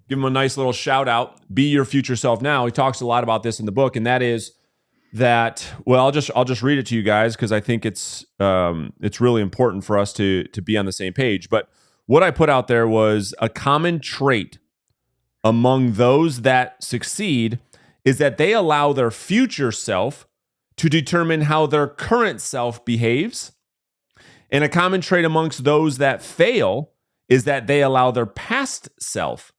give him a nice little shout out. Be your future self now. He talks a lot about this in the book, and that is that. Well, I'll just read it to you guys because I think it's really important for us to be on the same page. But what I put out there was a common trait among those that succeed is that they allow their future self to determine how their current self behaves. And a common trait amongst those that fail is that they allow their past self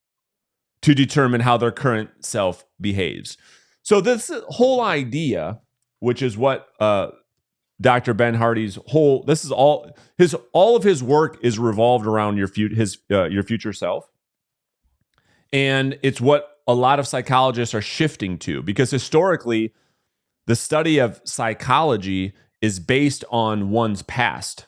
to determine how their current self behaves. So this whole idea, which is what Dr. Ben Hardy's all of his work is revolved around your future self. And it's what a lot of psychologists are shifting to, because historically, the study of psychology is based on one's past.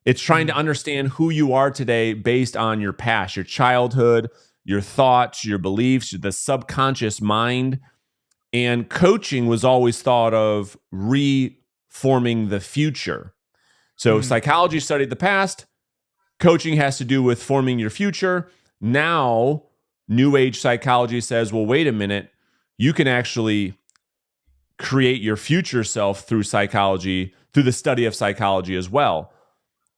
It's trying to understand who you are today based on your past, your childhood, your thoughts, your beliefs, the subconscious mind. And coaching was always thought of reforming the future. So psychology studied the past. Coaching has to do with forming your future. Now, New Age psychology says, well, wait a minute. You can actually create your future self through psychology, through the study of psychology as well.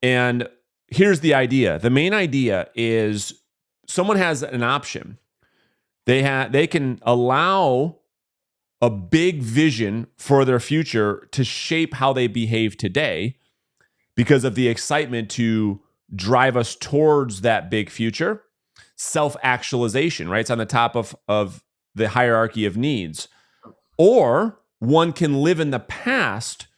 And here's the idea. The main idea is someone has an option. They can allow a big vision for their future to shape how they behave today because of the excitement to drive us towards that big future. Self-actualization, right? It's on the top of the hierarchy of needs. Or one can live in the past,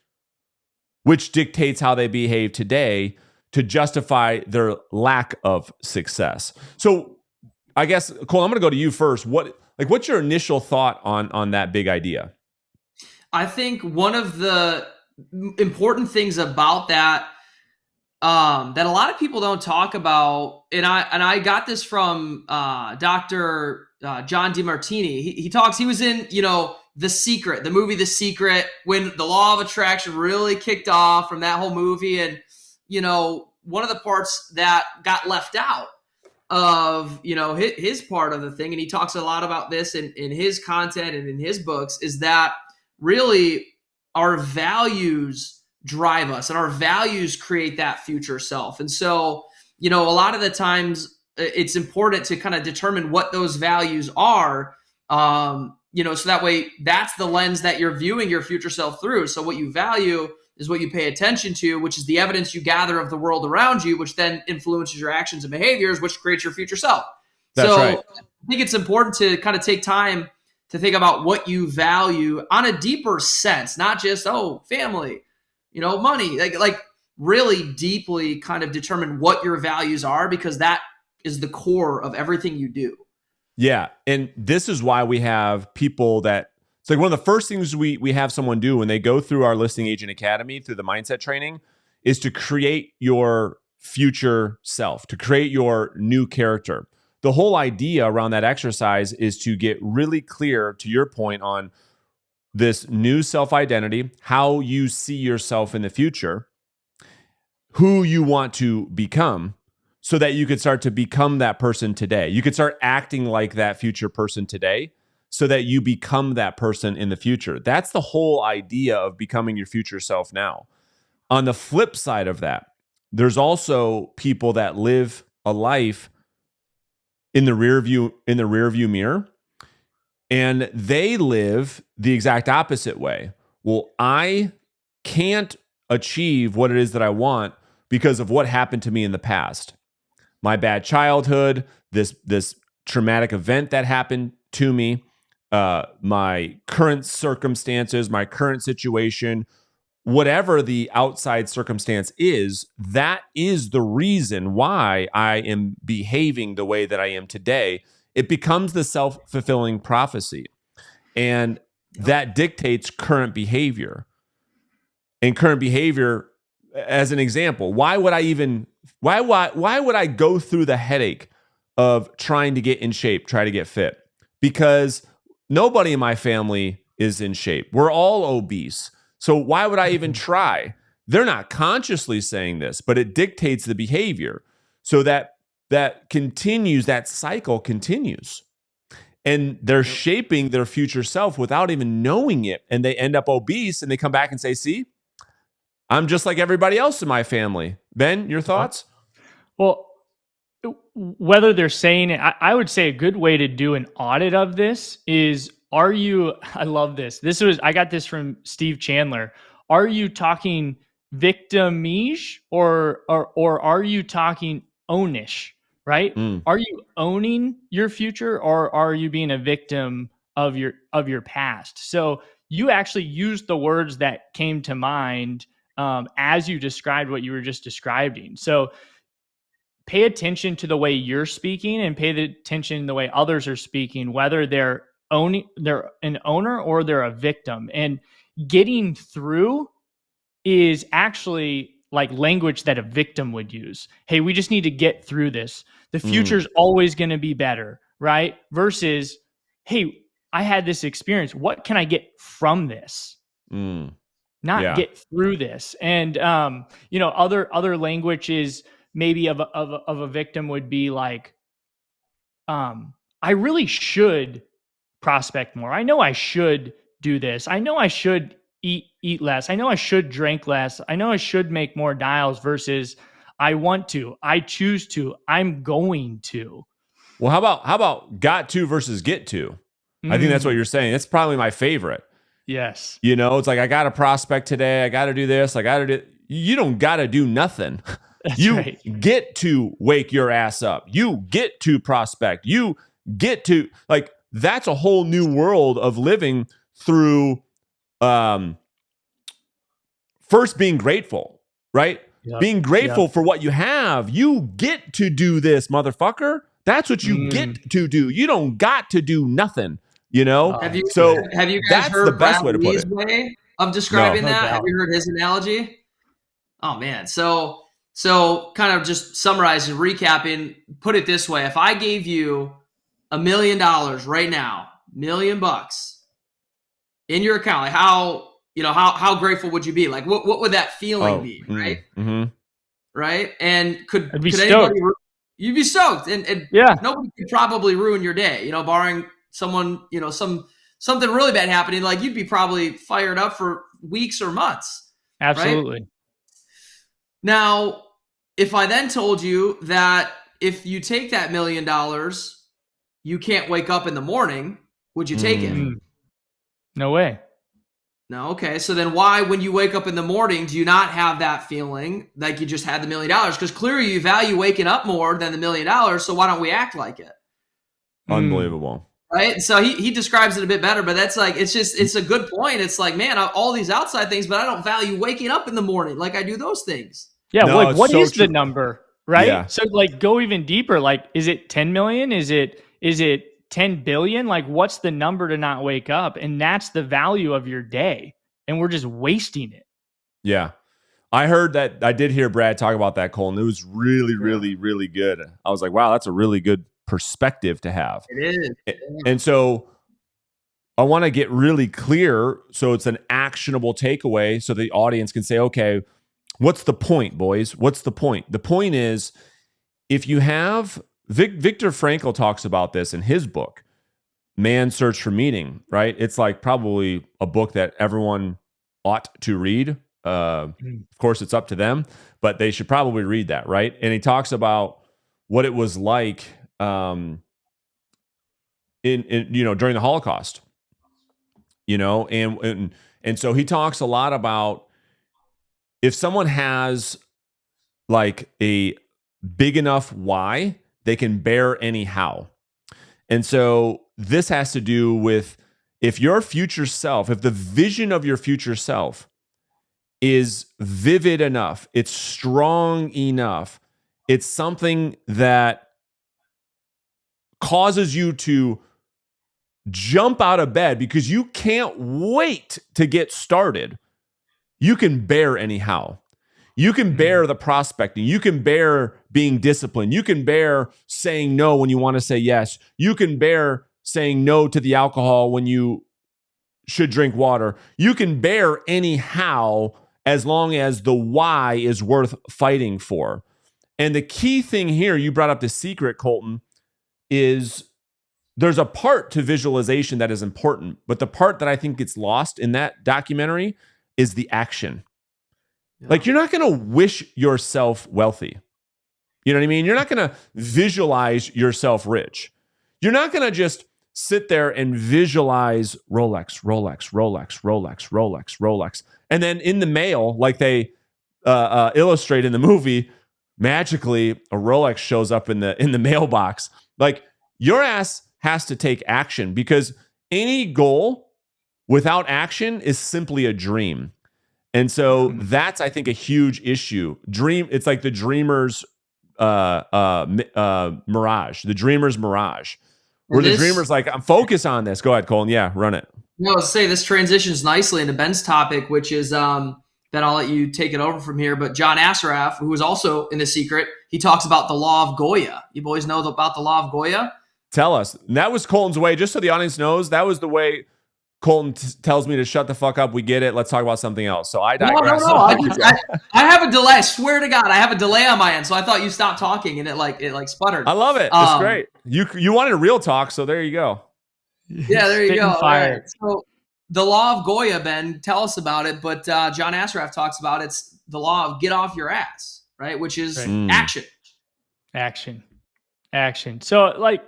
which dictates how they behave today to justify their lack of success. So I guess, Cole, I'm going to go to you first. What's your initial thought on that big idea? I think one of the important things about that that a lot of people don't talk about, and I got this from Dr. John DeMartini. He was in, The Secret, the movie The Secret, when the law of attraction really kicked off from that whole movie. And, one of the parts that got left out of, his part of the thing, and he talks a lot about this in his content and in his books, is that really our values drive us and our values create that future self. And so, a lot of the times it's important to kind of determine what those values are, so that way that's the lens that you're viewing your future self through. So what you value is what you pay attention to, which is the evidence you gather of the world around you, which then influences your actions and behaviors, which creates your future self. That's right. I think it's important to kind of take time to think about what you value on a deeper sense, not just, family, money, like really deeply kind of determine what your values are, because that is the core of everything you do. Yeah. And this is why we have people that, it's like one of the first things we have someone do when they go through our Listing Agent Academy, through the mindset training, is to create your future self, to create your new character. The whole idea around that exercise is to get really clear, to your point, on this new self-identity, how you see yourself in the future, who you want to become, so that you could start to become that person today. You could start acting like that future person today so that you become that person in the future. That's the whole idea of becoming your future self now. On the flip side of that, there's also people that live a life in the rear view mirror, and they live the exact opposite way. Well, I can't achieve what it is that I want because of what happened to me in the past. My bad childhood, this traumatic event that happened to me, my current circumstances, my current situation, whatever the outside circumstance is, that is the reason why I am behaving the way that I am today. It becomes the self-fulfilling prophecy. And that dictates current behavior. And current behavior, as an example, why would I go through the headache of trying to get in shape, try to get fit? Because nobody in my family is in shape. We're all obese. So why would I even try? They're not consciously saying this, but it dictates the behavior. So that that continues, that cycle continues. And they're shaping their future self without even knowing it. And they end up obese and they come back and say, see, I'm just like everybody else in my family. Ben, your thoughts? Well, whether they're saying it, I would say a good way to do an audit of this is, I love this. I got this from Steve Chandler. Are you talking victimage or are you talking ownish, right? Are you owning your future or are you being a victim of your past? So you actually used the words that came to mind as you described what you were just describing. So pay attention to the way you're speaking and pay attention to the way others are speaking, whether they're an owner or they're a victim. And getting through is actually like language that a victim would use. Hey, we just need to get through this. The future's always going to be better, right? Versus, hey, I had this experience. What can I get from this? Not get through this. And other languages maybe of a victim would be like, I really should prospect more. I know I should do this. I know I should eat less. I know I should drink less. I know I should make more dials versus I want to, I choose to, I'm going to. Well, how about got to versus get to? I think that's what you're saying. It's probably my favorite. Yes. It's like, I got to prospect today. I got to do this. I got to do. You don't got to do nothing. You right. get to wake your ass up. You get to prospect. You get to, like, that's a whole new world of living through first being grateful, right? Yep. Being grateful for what you have. You get to do this, motherfucker. That's what you get to do. You don't got to do nothing, Have you guys heard the best way to put Lee's it. way of describing that? doubt. Have you heard his analogy? Oh man. So kind of just summarizing, recapping, put it this way. If I gave you $1 million right now, $1,000,000 in your account, like how grateful would you be? Like what would that feeling be? Right. Right. And could anybody, you'd be stoked and nobody could probably ruin your day, barring someone, something really bad happening. Like you'd be probably fired up for weeks or months. Absolutely. Right? Now, if I then told you that if you take that $1 million, you can't wake up in the morning, would you take it? No way. No. Okay. So then why, when you wake up in the morning, do you not have that feeling like you just had the $1 million? Because clearly you value waking up more than the $1 million. So why don't we act like it? Unbelievable. Right. So he describes it a bit better, but that's like, it's a good point. It's like, man, all these outside things, but I don't value waking up in the morning like I do those things. Yeah. No, like what so is true. the number? Right. Yeah. So like go even deeper. Like, is it 10 million? Is it 10 billion? Like what's the number to not wake up? And that's the value of your day. And we're just wasting it. Yeah. I did hear Brad talk about that, Cole, and it was really, really, really good. I was like, wow, that's a really good perspective to have. It is. And so I want to get really clear so it's an actionable takeaway so the audience can say, okay, what's the point, boys? What's the point? The point is, if you have, Viktor Frankl talks about this in his book, Man's Search for Meaning, right? It's like probably a book that everyone ought to read. Of course, it's up to them, but they should probably read that, right? And he talks about what it was like in during the Holocaust, and so he talks a lot about if someone has like a big enough why, they can bear any how. And so this has to do with if your future self, if the vision of your future self is vivid enough, it's strong enough, it's something that causes you to jump out of bed because you can't wait to get started, you can bear anyhow. You can bear the prospecting. You can bear being disciplined. You can bear saying no when you want to say yes. You can bear saying no to the alcohol when you should drink water. You can bear anyhow as long as the why is worth fighting for. And the key thing here, you brought up the secret, Colton, is there's a part to visualization that is important, but the part that I think gets lost in that documentary is the action. Yeah. Like, you're not going to wish yourself wealthy. You know what I mean? You're not going to visualize yourself rich. You're not going to just sit there and visualize Rolex, Rolex, Rolex, Rolex, Rolex, Rolex. And then in the mail, like they illustrate in the movie, magically a Rolex shows up in the mailbox. Like, your ass has to take action, because any goal without action is simply a dream. And so that's, I think, a huge issue. It's like the dreamer's mirage, the dreamer's mirage, where the dreamer's like, I'm focused on this. Go ahead, Colin. Yeah, run it. No, say this transitions nicely into Ben's topic, which is Ben, I'll let you take it over from here. But John Assaraf, who was also in The Secret, he talks about the law of Goya. You boys know about the law of Goya? Tell us. And that was Colton's way, just so the audience knows, that was the way Colton tells me to shut the fuck up. We get it. Let's talk about something else. So I digress. No. I have a delay. I swear to God, I have a delay on my end. So I thought you stopped talking and it sputtered. I love it. It's great. You wanted a real talk, so there you go. Yeah, there you go. Right. So the law of Goya, Ben, tell us about it. But John Assaraf talks about it's the law of get off your ass, right? Which is action. So like,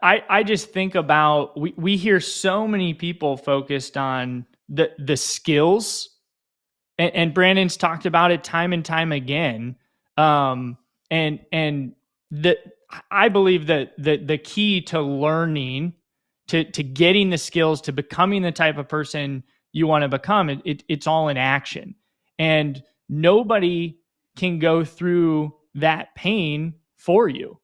I just think about, we hear so many people focused on the skills, and Brandon's talked about it time and time again. I believe that the key to learning, to getting the skills, to becoming the type of person you want to become, it's all in action. And nobody can go through that pain for you.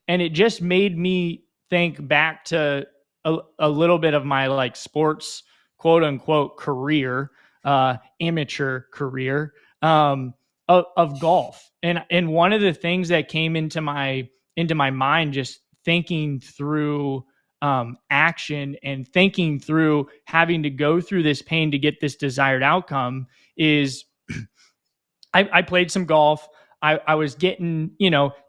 And it just made me think back to a little bit of my like sports, quote unquote, career, amateur career, of golf. And one of the things that came into my mind, just thinking through action and thinking through having to go through this pain to get this desired outcome, is I played some golf. I was getting,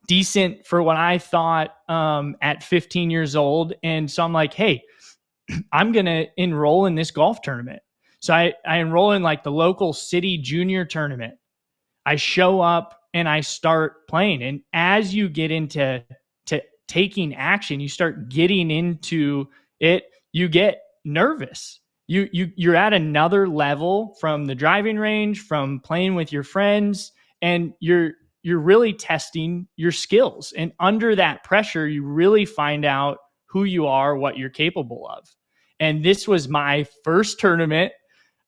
decent for what I thought at 15 years old. And so I'm like, hey, I'm going to enroll in this golf tournament. So I enroll in like the local city junior tournament. I show up and I start playing. And as you get into taking action, you start getting into it, you get nervous. You're at another level from the driving range, from playing with your friends, and you're really testing your skills. And under that pressure, you really find out who you are, what you're capable of. And this was my first tournament.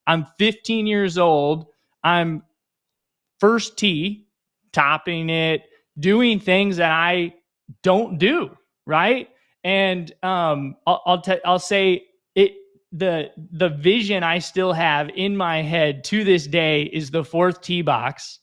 I'm 15 years old. I'm first tee, topping it, doing things that I don't do, right? And I'll say it. The vision I still have in my head to this day is the fourth tee box.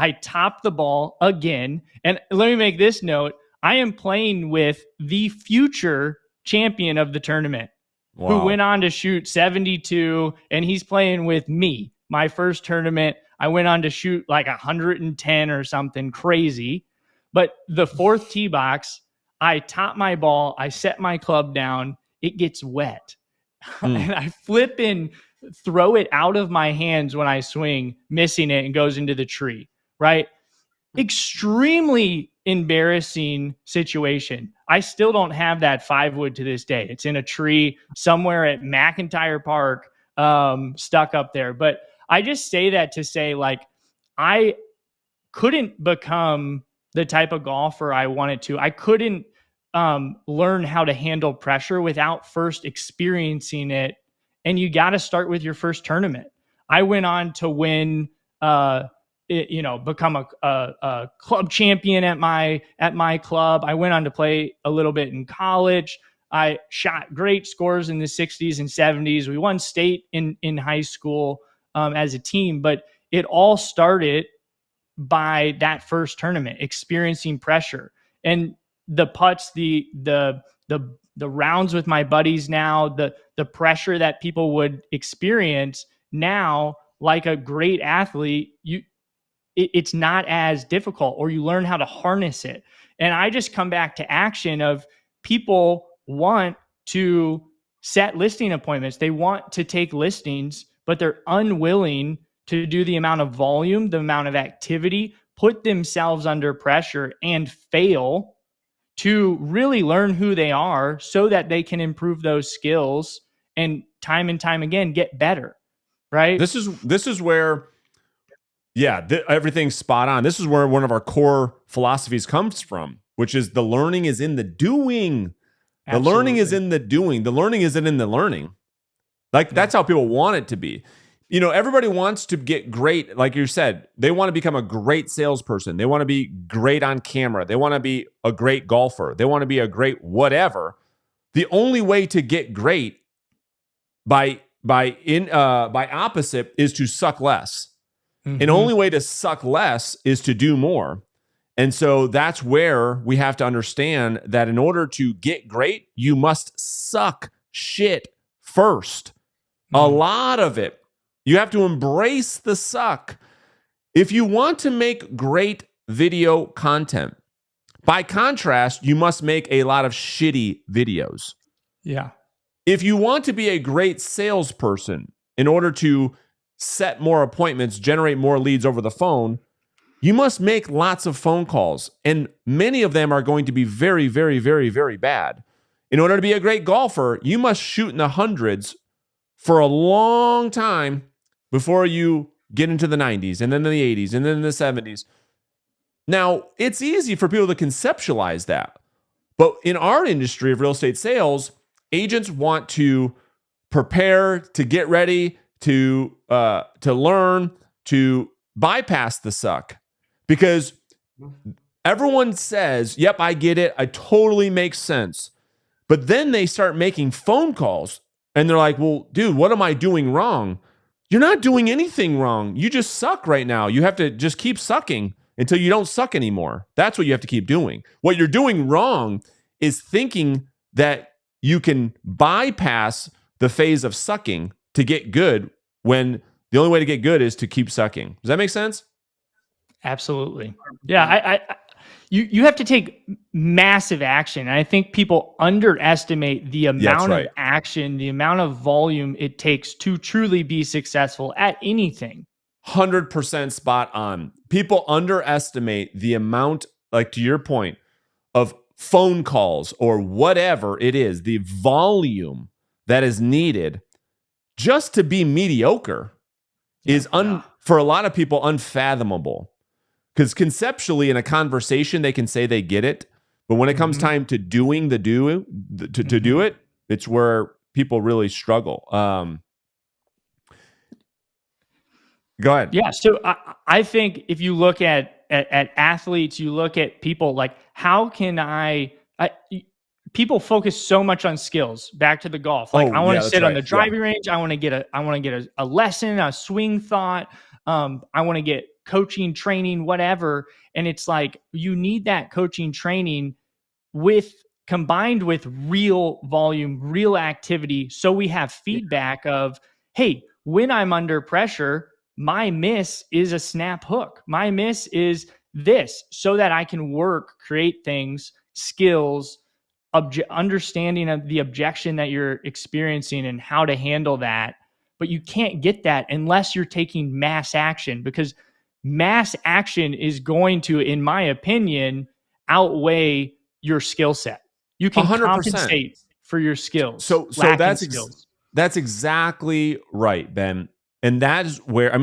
I top the ball again. And let me make this note. I am playing with the future champion of the tournament, who went on to shoot 72, and he's playing with me. My first tournament, I went on to shoot like 110 or something crazy. But the fourth tee box, I top my ball, I set my club down, it gets wet. And I flip and throw it out of my hands when I swing, missing it, and goes into the tree, right? Extremely embarrassing situation. I still don't have that 5-wood to this day. It's in a tree somewhere at McIntyre Park, stuck up there. But I just say that to say, like, I couldn't become the type of golfer I wanted to. I couldn't learn how to handle pressure without first experiencing it. And you got to start with your first tournament. I went on to win, become a club champion at my club. I went on to play a little bit in college. I shot great scores in the 60s and 70s. We won state in high school as a team, but it all started by that first tournament, experiencing pressure. And the putts, the rounds with my buddies now, the pressure that people would experience now, like a great athlete, it's not as difficult, or you learn how to harness it. And I just come back to action of people want to set listing appointments. They want to take listings, but they're unwilling to do the amount of volume, the amount of activity, put themselves under pressure and fail to really learn who they are so that they can improve those skills and time again get better. Right? This is where, yeah, everything's spot on. This is where one of our core philosophies comes from, which is the learning is in the doing. The learning is in the doing. The learning isn't in the learning. Like, that's how people want it to be. You know, everybody wants to get great. Like you said, they want to become a great salesperson. They want to be great on camera. They want to be a great golfer. They want to be a great whatever. The only way to get great by opposite is to suck less. Mm-hmm. And the only way to suck less is to do more. And so that's where we have to understand that in order to get great, you must suck shit first. A lot of it. You have to embrace the suck. If you want to make great video content, by contrast, you must make a lot of shitty videos. Yeah. If you want to be a great salesperson, in order to set more appointments, generate more leads over the phone, you must make lots of phone calls. And many of them are going to be very, very, very, very bad. In order to be a great golfer, you must shoot in the hundreds for a long time before you get into the 90s, and then the 80s, and then the 70s. Now, it's easy for people to conceptualize that. But in our industry of real estate sales, agents want to prepare, to get ready, to learn, to bypass the suck. Because everyone says, yep, I get it. It totally makes sense. But then they start making phone calls and they're like, well, dude, what am I doing wrong? You're not doing anything wrong. You just suck right now. You have to just keep sucking until you don't suck anymore. That's what you have to keep doing. What you're doing wrong is thinking that you can bypass the phase of sucking to get good, when the only way to get good is to keep sucking. Does that make sense? Absolutely. Yeah. You have to take massive action. And I think people underestimate the amount of action, the amount of volume it takes to truly be successful at anything. 100% spot on. People underestimate the amount, like to your point, of phone calls or whatever it is, the volume that is needed just to be mediocre is for a lot of people unfathomable. Because conceptually in a conversation, they can say they get it. But when it comes time to doing to do it, it's where people really struggle. Go ahead. Yeah. So I think if you look at athletes, you look at people, like, how can people focus so much on skills. Back to the golf. Like, I want to sit on the driving range. I want to get a lesson, a swing thought. I want to get coaching, training, whatever. And it's like, you need that coaching training combined with real volume, real activity. So we have feedback of, hey, when I'm under pressure, my miss is a snap hook. My miss is this, so that I can create things, skills, understanding of the objection that you're experiencing and how to handle that. But you can't get that unless you're taking mass action, because mass action is going to, in my opinion, outweigh your skill set. You can 100%. Compensate for your skills. So that's exactly right, Ben. And that is where,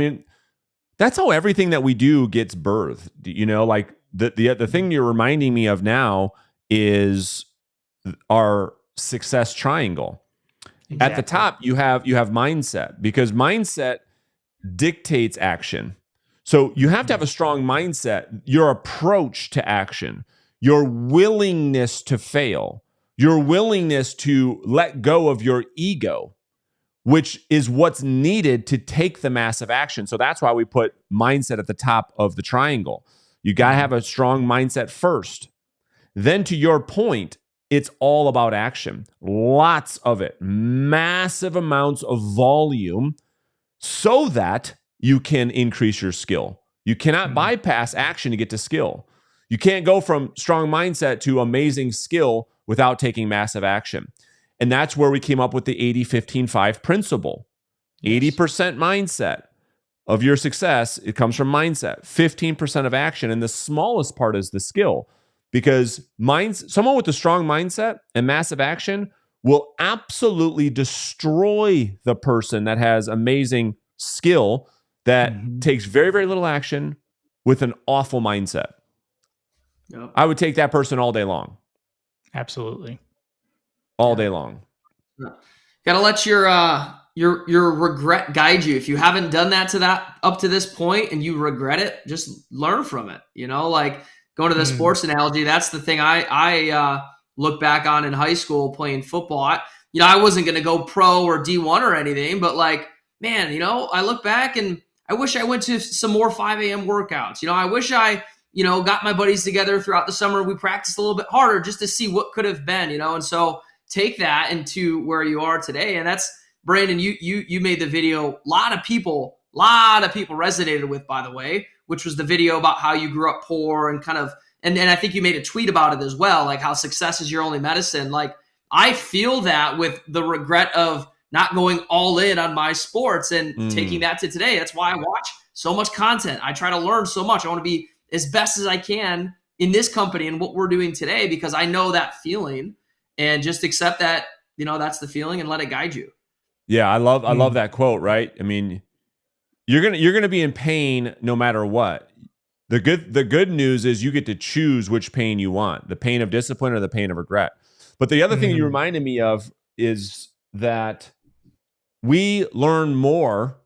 that's how everything that we do gets birthed. You know, like the thing you're reminding me of now is our success triangle. Exactly. At the top, you have mindset, because mindset dictates action. So you have to have a strong mindset, your approach to action, your willingness to fail, your willingness to let go of your ego, which is what's needed to take the massive action. So that's why we put mindset at the top of the triangle. You got to have a strong mindset first. Then, to your point, it's all about action. Lots of it, massive amounts of volume, so that you can increase your skill. You cannot bypass action to get to skill. You can't go from strong mindset to amazing skill without taking massive action. And that's where we came up with the 80-15-5 principle. Yes. 80% mindset of your success, it comes from mindset. 15% of action, and the smallest part is the skill. Because someone with a strong mindset and massive action will absolutely destroy the person that has amazing skill that takes very, very little action with an awful mindset. Yep. I would take that person all day long. Absolutely. All day long. Gotta let your regret guide you. If you haven't done that up to this point and you regret it, just learn from it. Like going to the sports analogy, that's the thing I look back on in high school playing football. I wasn't gonna go pro or D1 or anything, but like, man, I look back and I wish I went to some more 5 a.m. workouts. I wish I got my buddies together throughout the summer. We practiced a little bit harder just to see what could have been, and so take that into where you are today. And that's, Brandon, you made the video. A lot of people resonated with, by the way, which was the video about how you grew up poor and kind of, and I think you made a tweet about it as well, like how success is your only medicine. Like, I feel that with the regret of not going all in on my sports and taking that to today. That's why I watch so much content. I try to learn so much. I want to be as best as I can in this company and what we're doing today, because I know that feeling, and just accept that, that's the feeling and let it guide you. Yeah. I love that quote, right? I mean, you're going to be in pain no matter what. The good news is you get to choose which pain you want, the pain of discipline or the pain of regret. But the other thing you reminded me of is that we learn more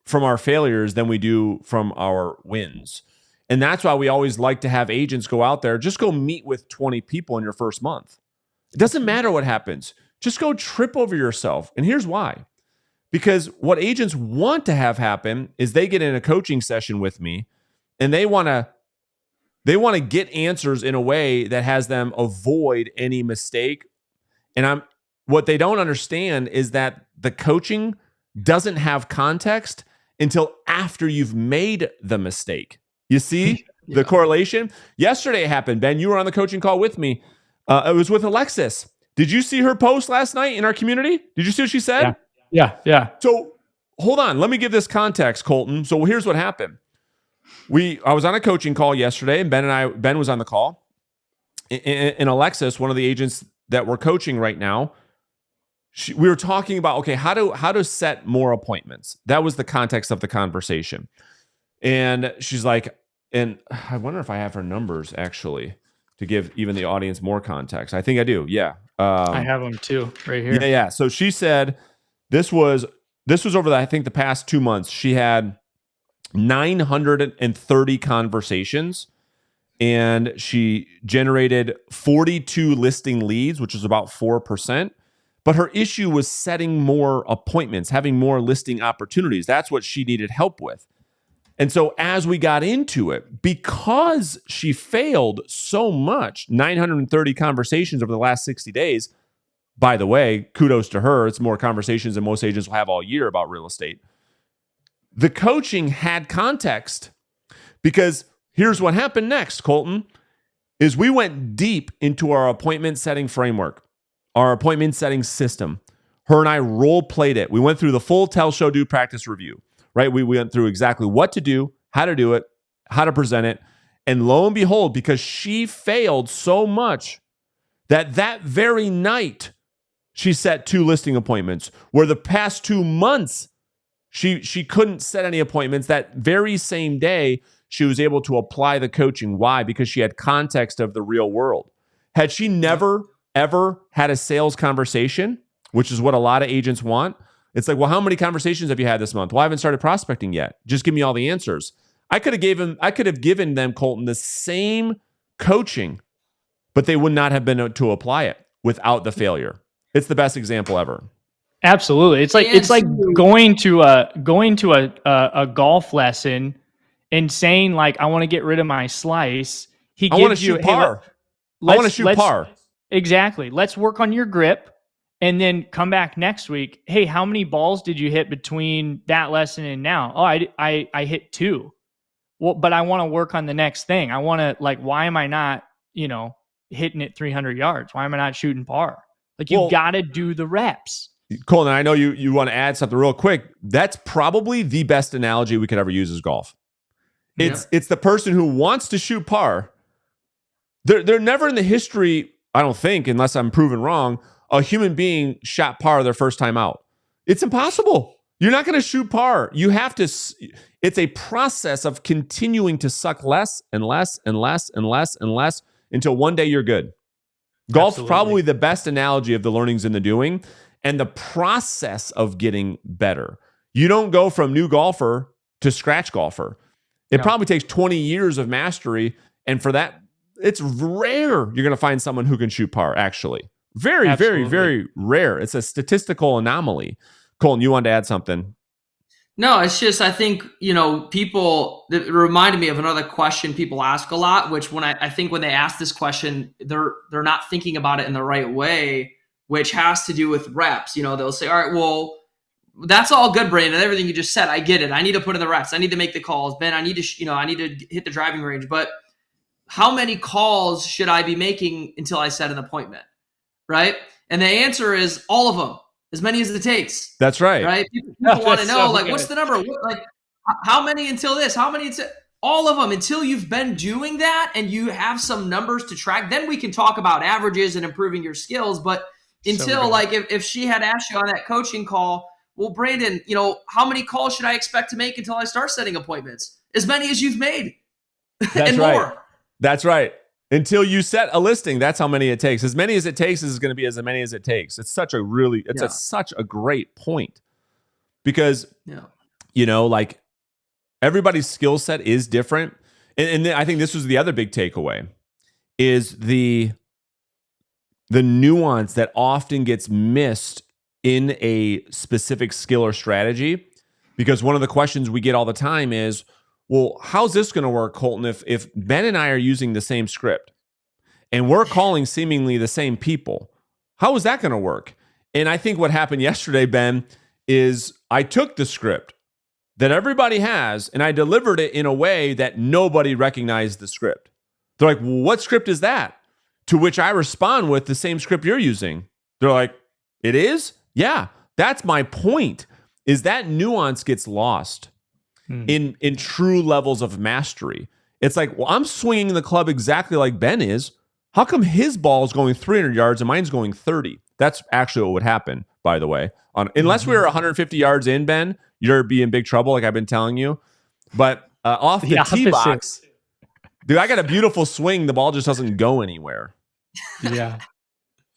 from our failures than we do from our wins. And that's why we always like to have agents go out there, just go meet with 20 people in your first month. It doesn't matter what happens. Just go trip over yourself. And here's why. Because what agents want to have happen is they get in a coaching session with me and they want to get answers in a way that has them avoid any mistake. And what they don't understand is that the coaching doesn't have context until after you've made the mistake. You see the correlation? Yesterday it happened. Ben, you were on the coaching call with me. It was with Alexis. Did you see her post last night in our community? Did you see what she said? Yeah. So hold on. Let me give this context, Colton. So here's what happened. I was on a coaching call yesterday, and Ben was on the call. And Alexis, one of the agents that we're coaching right now, we were talking about, okay, how to set more appointments. That was the context of the conversation. And she's like, and I wonder if I have her numbers actually to give even the audience more context. I think I do. Yeah. I have them too right here. Yeah. So she said this was over the past 2 months. She had 930 conversations and she generated 42 listing leads, which is about 4%. But her issue was setting more appointments, having more listing opportunities. That's what she needed help with. And so as we got into it, because she failed so much, 930 conversations over the last 60 days, by the way, kudos to her. It's more conversations than most agents will have all year about real estate. The coaching had context because here's what happened next, Colton, is we went deep into our appointment setting framework, our appointment setting system. Her and I role played it. We went through the full tell, show, do, practice, review. Right? We went through exactly what to do, how to do it, how to present it. And lo and behold, because she failed so much that very night, she set 2 listing appointments, where the past 2 months, she couldn't set any appointments. That very same day, she was able to apply the coaching. Why? Because she had context of the real world. Had she never, ever had a sales conversation, which is what a lot of agents want, it's like, well, how many conversations have you had this month? Well, I haven't started prospecting yet. Just give me all the answers. I could have given them, Colton, the same coaching, but they would not have been able to apply it without the failure. It's the best example ever. Absolutely. It's like going to a golf lesson and saying like, I want to get rid of my slice. I want to shoot par. I want to shoot par. Exactly. Let's work on your grip. And then come back next week. Hey, how many balls did you hit between that lesson and now? Oh, I hit 2. well, but I want to work on the next thing. I want to, like, why am I not, hitting it 300 yards? Why am I not shooting par? Like, you got to do the reps. Colton, I know you want to add something real quick. That's probably the best analogy we could ever use as golf. It's the person who wants to shoot par. They're never in the history, I don't think, unless I'm proven wrong, a human being shot par their first time out. It's impossible. You're not going to shoot par. You have to. It's a process of continuing to suck less and less and less and less and less until one day you're good. Golf's probably the best analogy of the learning's in the doing and the process of getting better. You don't go from new golfer to scratch golfer. It probably takes 20 years of mastery. And for that, it's rare you're going to find someone who can shoot par, actually. Very, very, very rare. It's a statistical anomaly. Colton, you wanted to add something? No, it's just, I think, people, it reminded me of another question people ask a lot, which I think when they ask this question, they're not thinking about it in the right way, which has to do with reps. They'll say, all right, well, that's all good, Brandon. Everything you just said, I get it. I need to put in the reps. I need to make the calls. Ben, I need to hit the driving range. But how many calls should I be making until I set an appointment? Right? And the answer is all of them. As many as it takes. That's right. Right? People want to know, what's the number? How many until this? How many until all of them? Until you've been doing that and you have some numbers to track, then we can talk about averages and improving your skills. But until if she had asked you on that coaching call, well, Brandon, how many calls should I expect to make until I start setting appointments? As many as you've made. That's and right. More. That's right. Until you set a listing, that's how many it takes. As many as it takes is going to be as many as it takes. It's such a such a great point because, everybody's skill set is different. And I think this was the other big takeaway is the nuance that often gets missed in a specific skill or strategy. Because one of the questions we get all the time is, well, how's this going to work, Colton, if Ben and I are using the same script and we're calling seemingly the same people? How is that going to work? And I think what happened yesterday, Ben, is I took the script that everybody has and I delivered it in a way that nobody recognized the script. They're like, well, what script is that? To which I respond with the same script you're using. They're like, it is? Yeah, that's my point, is that nuance gets lost in true levels of mastery. It's like, well, I'm swinging the club exactly like Ben is. How come his ball is going 300 yards and mine's going 30? That's actually what would happen, by the way. Unless we were 150 yards in, Ben, you're be in big trouble, like I've been telling you. But off the tee box, dude, I got a beautiful swing. The ball just doesn't go anywhere. Yeah.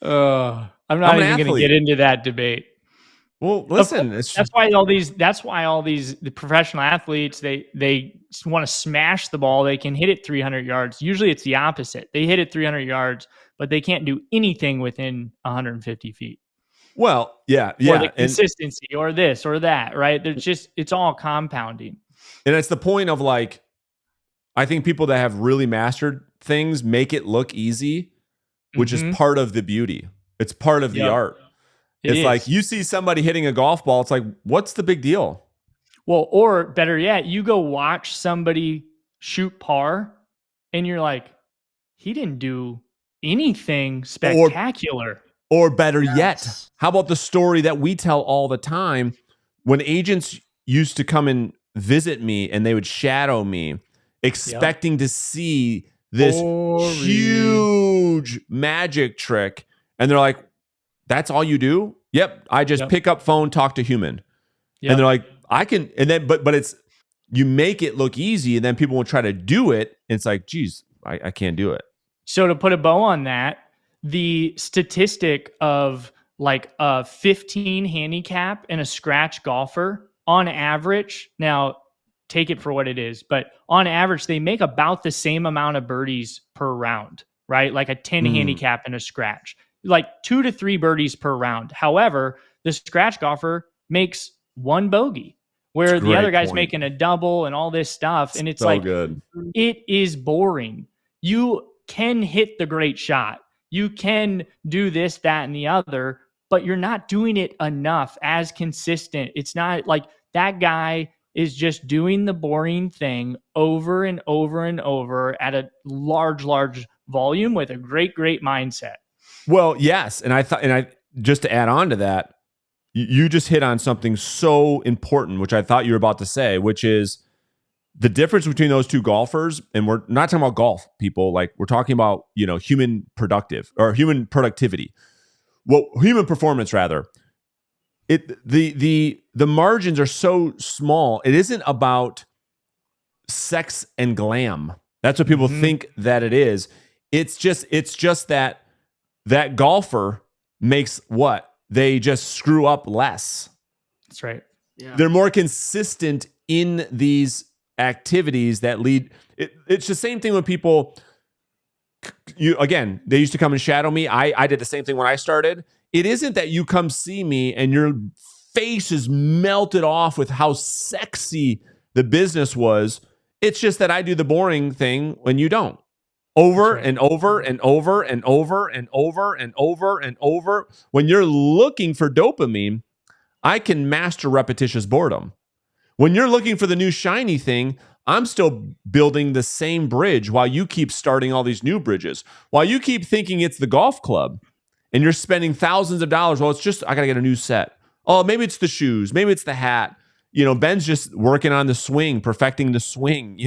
I'm not even going to get into that debate. Well, listen, that's why all these the professional athletes, they want to smash the ball. They can hit it 300 yards. Usually it's the opposite. They hit it 300 yards, but they can't do anything within 150 feet. Well, yeah. Or the consistency or this or that, right? It's all compounding. And it's the point of I think people that have really mastered things make it look easy, which is part of the beauty. It's part of the art. It's like you see somebody hitting a golf ball. It's like, what's the big deal? Well, or better yet, you go watch somebody shoot par and you're like, he didn't do anything spectacular. Or better yet, how about the story that we tell all the time when agents used to come and visit me and they would shadow me expecting to see this huge magic trick. And they're like, that's all you do? Yep. I just pick up phone, talk to human. Yep. And they're like, I can, and then, but it's, you make it look easy and then people will try to do it. And it's like, geez, I can't do it. So to put a bow on that, the statistic of a 15 handicap and a scratch golfer on average, now take it for what it is, but on average, they make about the same amount of birdies per round, right? Like a 10 handicap and a scratch. 2 to 3 birdies per round. However, the scratch golfer makes 1 bogey, where the other guy's making a double and all this stuff. And it's good. It is boring. You can hit the great shot. You can do this, that, and the other, but you're not doing it enough as consistent. It's not like that guy is just doing the boring thing over and over and over at a large volume with a great mindset. Well, yes. And I just to add on to that, you just hit on something so important, which I thought you were about to say, which is the difference between those two golfers. And we're not talking about golf, people. Like, we're talking about, human productivity. Well, human performance, rather. The margins are so small. It isn't about sex and glam. That's what people think that it is. It's just that golfer makes what? They just screw up less. That's right. Yeah. They're more consistent in these activities that lead. It's the same thing when people, they used to come and shadow me. I did the same thing when I started. It isn't that you come see me and your face is melted off with how sexy the business was. It's just that I do the boring thing when you don't. Over and over and over and over and over and over and over. When you're looking for dopamine, I can master repetitious boredom. When you're looking for the new shiny thing, I'm still building the same bridge while you keep starting all these new bridges. While you keep thinking it's the golf club and you're spending thousands of dollars. Well, it's just, I got to get a new set. Oh, maybe it's the shoes. Maybe it's the hat. Ben's just working on the swing, perfecting the swing,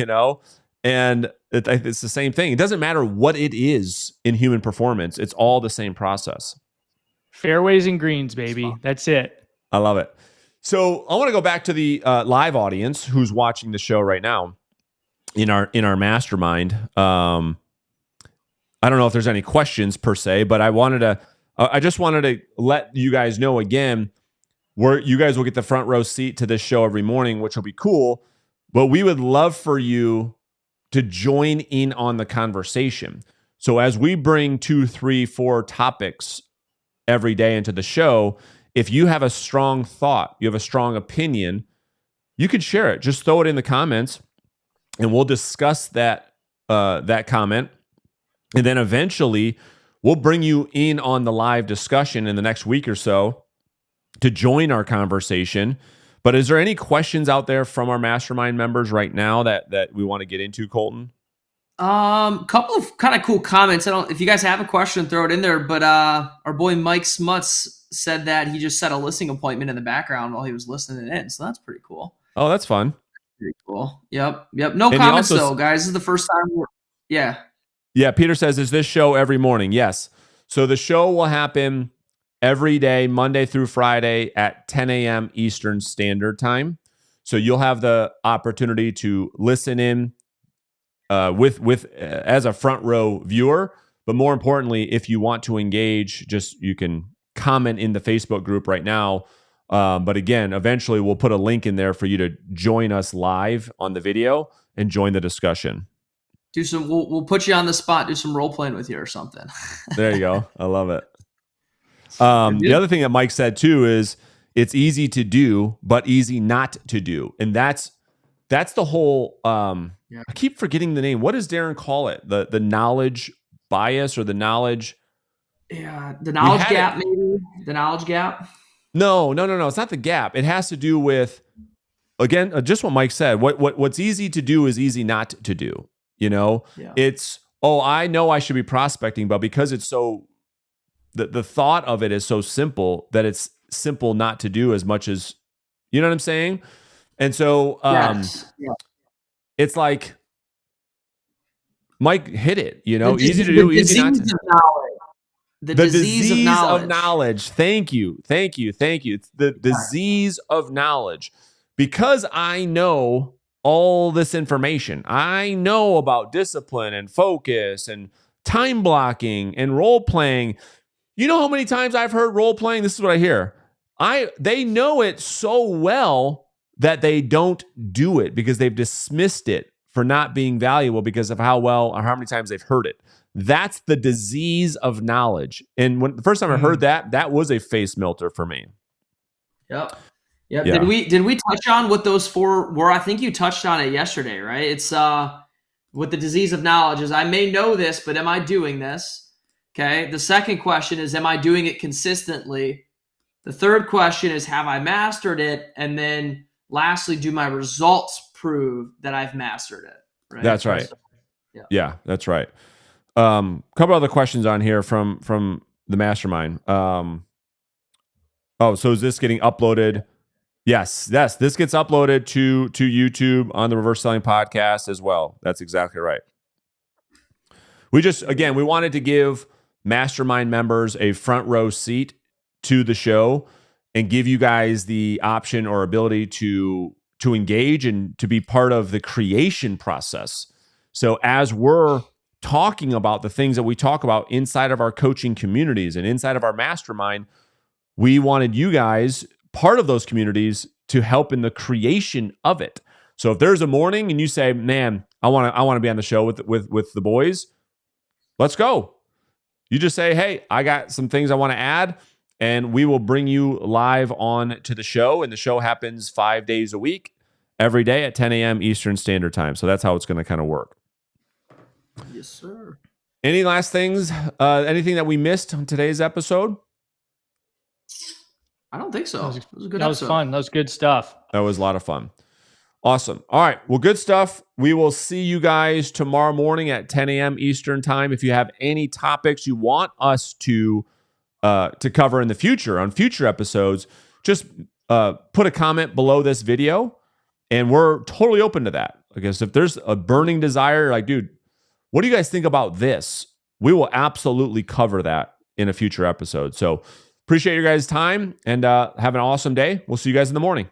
and it's the same thing. It doesn't matter what it is in human performance. It's all the same process. Fairways and greens, baby. That's it. I love it. So I want to go back to the live audience who's watching the show right now in our mastermind. I don't know if there's any questions per se, but I just wanted to let you guys know again, where you guys will get the front row seat to this show every morning, which will be cool. But we would love for you to join in on the conversation. So as we bring 2, 3, 4 topics every day into the show, if you have a strong thought, you have a strong opinion, you could share it. Just throw it in the comments, and we'll discuss that comment. And then eventually, we'll bring you in on the live discussion in the next week or so to join our conversation. But is there any questions out there from our mastermind members right now that we want to get into, Colton? Couple of kind of cool comments. If you guys have a question, throw it in there. But our boy Mike Smuts said that he just set a listing appointment in the background while he was listening in. So that's pretty cool. Oh, that's fun. Pretty cool. Yep. No comments though, guys. This is the first time. Yeah. Peter says, is this show every morning? Yes. So the show will happen every day, Monday through Friday at 10 a.m. Eastern Standard Time. So you'll have the opportunity to listen in with as a front row viewer. But more importantly, if you want to engage, you can comment in the Facebook group right now. But again, eventually we'll put a link in there for you to join us live on the video and join the discussion. We'll put you on the spot, do some role playing with you or something. There you go. I love it. The other thing that Mike said too is it's easy to do, but easy not to do. And that's the whole, I keep forgetting the name. What does Darren call it? The knowledge bias or the knowledge? Yeah. The knowledge gap, maybe the knowledge gap. No. It's not the gap. It has to do with, again, just what Mike said. What's easy to do is easy not to do. It's, I know I should be prospecting, but because it's so, the thought of it is so simple that it's simple not to do as much as, you know what I'm saying? And so it's like, Mike hit it, easy to do, easy not to. The disease of knowledge. Thank you. It's the disease of knowledge. Because I know all this information. I know about discipline and focus and time blocking and role playing. You know how many times I've heard role playing? This is what I hear. They know it so well that they don't do it because they've dismissed it for not being valuable because of how well or how many times they've heard it. That's the disease of knowledge. And when the first time I heard that was a face melter for me. Yep. Yeah. Did we touch on what those 4 were? I think you touched on it yesterday, right? It's with the disease of knowledge is I may know this, but am I doing this? Okay. The second question is, am I doing it consistently? The third question is, have I mastered it? And then lastly, do my results prove that I've mastered it? Right. That's right. So, yeah, that's right. Couple other questions on here from the mastermind. So is this getting uploaded? Yes. This gets uploaded to YouTube on the Reverse Selling Podcast as well. That's exactly right. We wanted to give mastermind members a front row seat to the show and give you guys the option or ability to engage and to be part of the creation process. So as we're talking about the things that we talk about inside of our coaching communities and inside of our mastermind, we wanted you guys, part of those communities, to help in the creation of it. So if there's a morning and you say, man, I want to be on the show with the boys, let's go. You just say, hey, I got some things I want to add, and we will bring you live on to the show. And the show happens 5 days a week, every day at 10 a.m. Eastern Standard Time. So that's how it's going to kind of work. Yes, sir. Any last things? Anything that we missed on today's episode? I don't think so. It was a good That episode. was fun. That was good stuff. That was a lot of fun. Awesome. All right. Well, good stuff. We will see you guys tomorrow morning at 10 a.m. Eastern Time. If you have any topics you want us to cover in the future on future episodes, just put a comment below this video, and we're totally open to that. I guess if there's a burning desire, like, dude, what do you guys think about this? We will absolutely cover that in a future episode. So appreciate your guys' time, and have an awesome day. We'll see you guys in the morning.